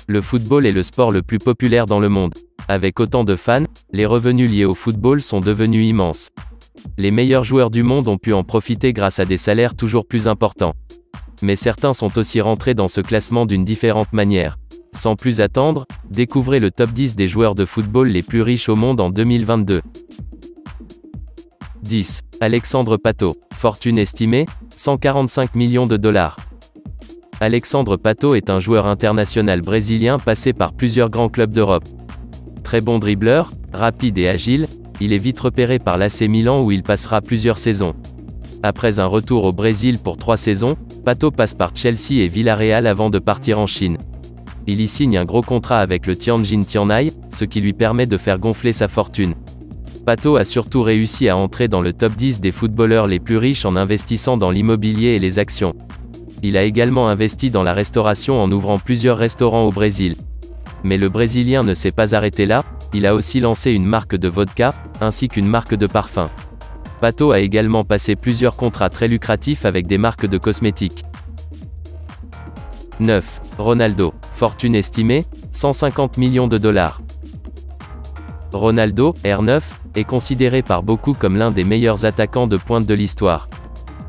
Le football est le sport le plus populaire dans le monde. Avec autant de fans, les revenus liés au football sont devenus immenses. Les meilleurs joueurs du monde ont pu en profiter grâce à des salaires toujours plus importants. Mais certains sont aussi rentrés dans ce classement d'une différente manière. Sans plus attendre, découvrez le top 10 des joueurs de football les plus riches au monde en 2022. 10. Alexandre Pato. Fortune estimée, 145 millions de dollars. Alexandre Pato est un joueur international brésilien passé par plusieurs grands clubs d'Europe. Très bon dribbleur, rapide et agile, il est vite repéré par l'AC Milan où il passera plusieurs saisons. Après un retour au Brésil pour 3 saisons, Pato passe par Chelsea et Villarreal avant de partir en Chine. Il y signe un gros contrat avec le Tianjin Tianai, ce qui lui permet de faire gonfler sa fortune. Pato a surtout réussi à entrer dans le top 10 des footballeurs les plus riches en investissant dans l'immobilier et les actions. Il a également investi dans la restauration en ouvrant plusieurs restaurants au Brésil. Mais le Brésilien ne s'est pas arrêté là, il a aussi lancé une marque de vodka, ainsi qu'une marque de parfum. Pato a également passé plusieurs contrats très lucratifs avec des marques de cosmétiques. 9. Ronaldo. Fortune estimée, 150 millions de dollars. Ronaldo, R9, est considéré par beaucoup comme l'un des meilleurs attaquants de pointe de l'histoire.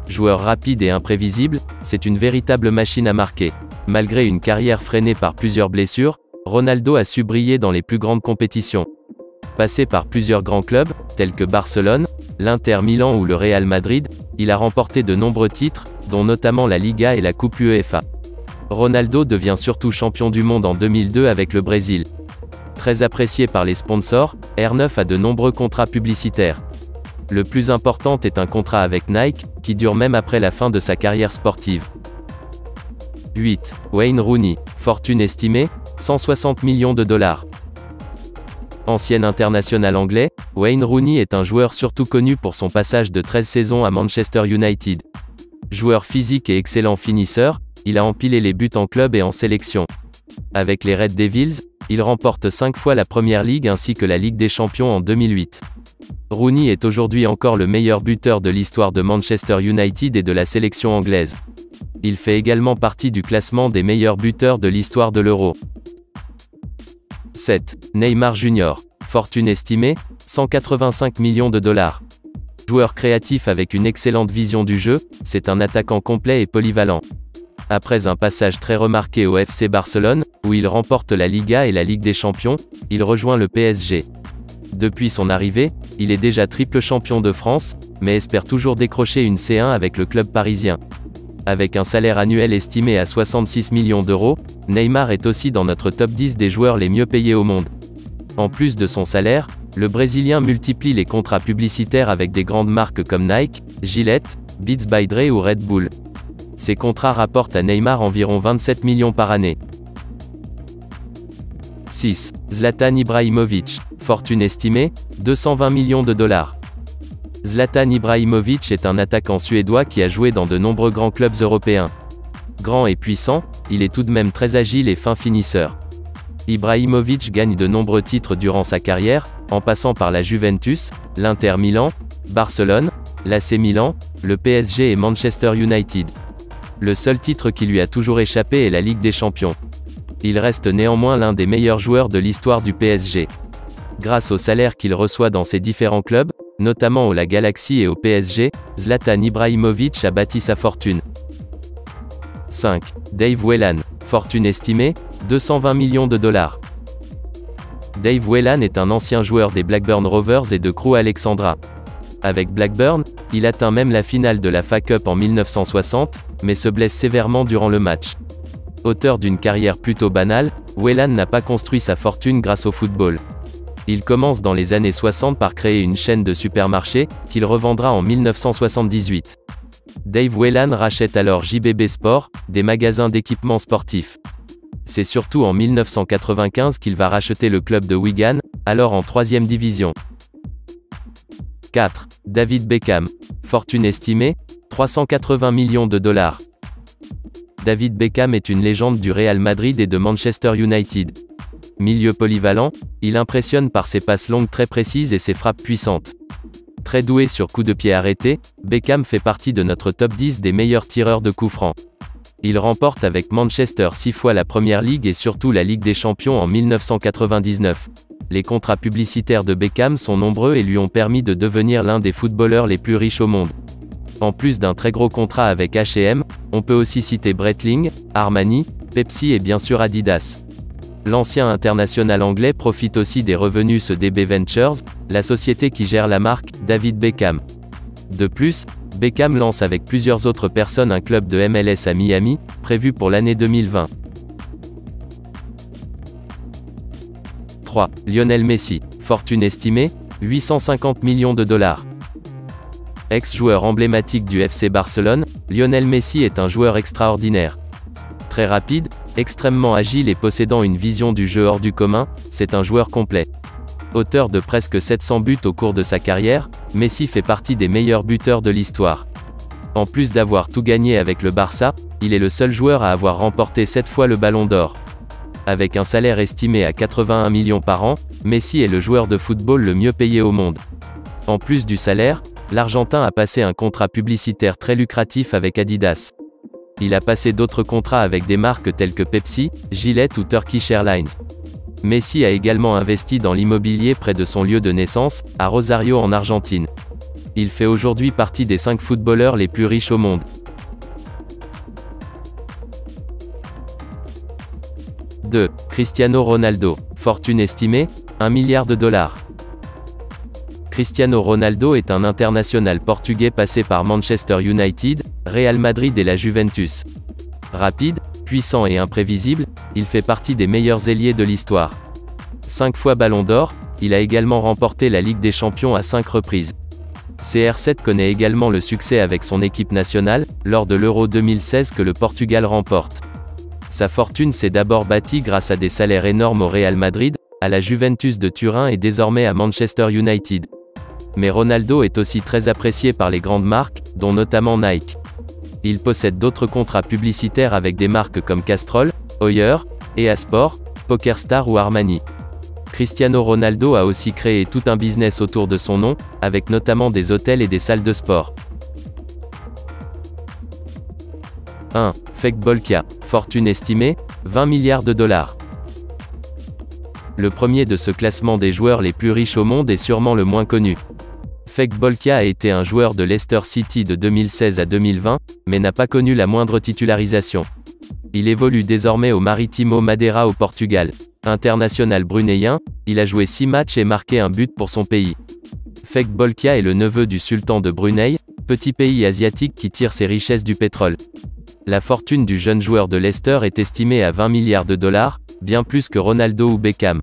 Joueur rapide et imprévisible, c'est une véritable machine à marquer. Malgré une carrière freinée par plusieurs blessures, Ronaldo a su briller dans les plus grandes compétitions. Passé par plusieurs grands clubs, tels que Barcelone, l'Inter Milan ou le Real Madrid, il a remporté de nombreux titres, dont notamment la Liga et la Coupe UEFA. Ronaldo devient surtout champion du monde en 2002 avec le Brésil. Très apprécié par les sponsors, R9 a de nombreux contrats publicitaires. Le plus important est un contrat avec Nike, qui dure même après la fin de sa carrière sportive. 8. Wayne Rooney. Fortune estimée, 160 millions de dollars. Ancien international anglais, Wayne Rooney est un joueur surtout connu pour son passage de 13 saisons à Manchester United. Joueur physique et excellent finisseur, il a empilé les buts en club et en sélection. Avec les Red Devils, il remporte 5 fois la Premier League ainsi que la Ligue des Champions en 2008. Rooney est aujourd'hui encore le meilleur buteur de l'histoire de Manchester United et de la sélection anglaise. Il fait également partie du classement des meilleurs buteurs de l'histoire de l'Euro. 7. Neymar Jr. Fortune estimée, 185 millions de dollars. Joueur créatif avec une excellente vision du jeu, c'est un attaquant complet et polyvalent. Après un passage très remarqué au FC Barcelone, où il remporte la Liga et la Ligue des Champions, il rejoint le PSG. Depuis son arrivée, il est déjà triple champion de France, mais espère toujours décrocher une C1 avec le club parisien. Avec un salaire annuel estimé à 66 millions d'euros, Neymar est aussi dans notre top 10 des joueurs les mieux payés au monde. En plus de son salaire, le Brésilien multiplie les contrats publicitaires avec des grandes marques comme Nike, Gillette, Beats by Dre ou Red Bull. Ces contrats rapportent à Neymar environ 27 millions par année. 6. Zlatan Ibrahimović. Fortune estimée, 220 millions de dollars. Zlatan Ibrahimović est un attaquant suédois qui a joué dans de nombreux grands clubs européens. Grand et puissant, il est tout de même très agile et fin finisseur. Ibrahimović gagne de nombreux titres durant sa carrière, en passant par la Juventus, l'Inter Milan, Barcelone, l'AC Milan, le PSG et Manchester United. Le seul titre qui lui a toujours échappé est la Ligue des Champions. Il reste néanmoins l'un des meilleurs joueurs de l'histoire du PSG. Grâce au salaire qu'il reçoit dans ses différents clubs, notamment au La Galaxy et au PSG, Zlatan Ibrahimović a bâti sa fortune. 5. Dave Whelan. Fortune estimée, 220 millions de dollars. Dave Whelan est un ancien joueur des Blackburn Rovers et de Crewe Alexandra. Avec Blackburn, il atteint même la finale de la FA Cup en 1960, mais se blesse sévèrement durant le match. Auteur d'une carrière plutôt banale, Whelan n'a pas construit sa fortune grâce au football. Il commence dans les années 60 par créer une chaîne de supermarchés, qu'il revendra en 1978. Dave Whelan rachète alors JBB Sport, des magasins d'équipements sportifs. C'est surtout en 1995 qu'il va racheter le club de Wigan, alors en 3e division. 4. David Beckham. Fortune estimée, 380 millions de dollars. David Beckham est une légende du Real Madrid et de Manchester United. Milieu polyvalent, il impressionne par ses passes longues très précises et ses frappes puissantes. Très doué sur coups de pied arrêtés, Beckham fait partie de notre top 10 des meilleurs tireurs de coups francs. Il remporte avec Manchester 6 fois la Premier League et surtout la Ligue des Champions en 1999. Les contrats publicitaires de Beckham sont nombreux et lui ont permis de devenir l'un des footballeurs les plus riches au monde. En plus d'un très gros contrat avec H&M, on peut aussi citer Breitling, Armani, Pepsi et bien sûr Adidas. L'ancien international anglais profite aussi des revenus de DB Ventures, la société qui gère la marque David Beckham. De plus, Beckham lance avec plusieurs autres personnes un club de MLS à Miami, prévu pour l'année 2020. 3. Lionel Messi. Fortune estimée, 850 millions de dollars. Ex-joueur emblématique du FC Barcelone, Lionel Messi est un joueur extraordinaire. Très rapide, extrêmement agile et possédant une vision du jeu hors du commun, c'est un joueur complet. Auteur de presque 700 buts au cours de sa carrière, Messi fait partie des meilleurs buteurs de l'histoire. En plus d'avoir tout gagné avec le Barça, il est le seul joueur à avoir remporté 7 fois le Ballon d'Or. Avec un salaire estimé à 81 millions par an, Messi est le joueur de football le mieux payé au monde. En plus du salaire, l'Argentin a passé un contrat publicitaire très lucratif avec Adidas. Il a passé d'autres contrats avec des marques telles que Pepsi, Gillette ou Turkish Airlines. Messi a également investi dans l'immobilier près de son lieu de naissance, à Rosario en Argentine. Il fait aujourd'hui partie des 5 footballeurs les plus riches au monde. 2. Cristiano Ronaldo. Fortune estimée, 1 milliard de dollars. Cristiano Ronaldo est un international portugais passé par Manchester United, Real Madrid et la Juventus. Rapide, puissant et imprévisible, il fait partie des meilleurs ailiers de l'histoire. 5 fois Ballon d'Or, il a également remporté la Ligue des Champions à 5 reprises. CR7 connaît également le succès avec son équipe nationale, lors de l'Euro 2016 que le Portugal remporte. Sa fortune s'est d'abord bâtie grâce à des salaires énormes au Real Madrid, à la Juventus de Turin et désormais à Manchester United. Mais Ronaldo est aussi très apprécié par les grandes marques, dont notamment Nike. Il possède d'autres contrats publicitaires avec des marques comme Castrol, Heuer, EA Sport, PokerStars ou Armani. Cristiano Ronaldo a aussi créé tout un business autour de son nom, avec notamment des hôtels et des salles de sport. 1. Fek Bolkia. Fortune estimée, 20 milliards de dollars. Le premier de ce classement des joueurs les plus riches au monde est sûrement le moins connu. Fek Bolkia a été un joueur de Leicester City de 2016 à 2020, mais n'a pas connu la moindre titularisation. Il évolue désormais au Marítimo Madeira au Portugal. International brunéen, il a joué 6 matchs et marqué un but pour son pays. Fek Bolkia est le neveu du sultan de Brunei, petit pays asiatique qui tire ses richesses du pétrole. La fortune du jeune joueur de Leicester est estimée à 20 milliards de dollars, bien plus que Ronaldo ou Beckham.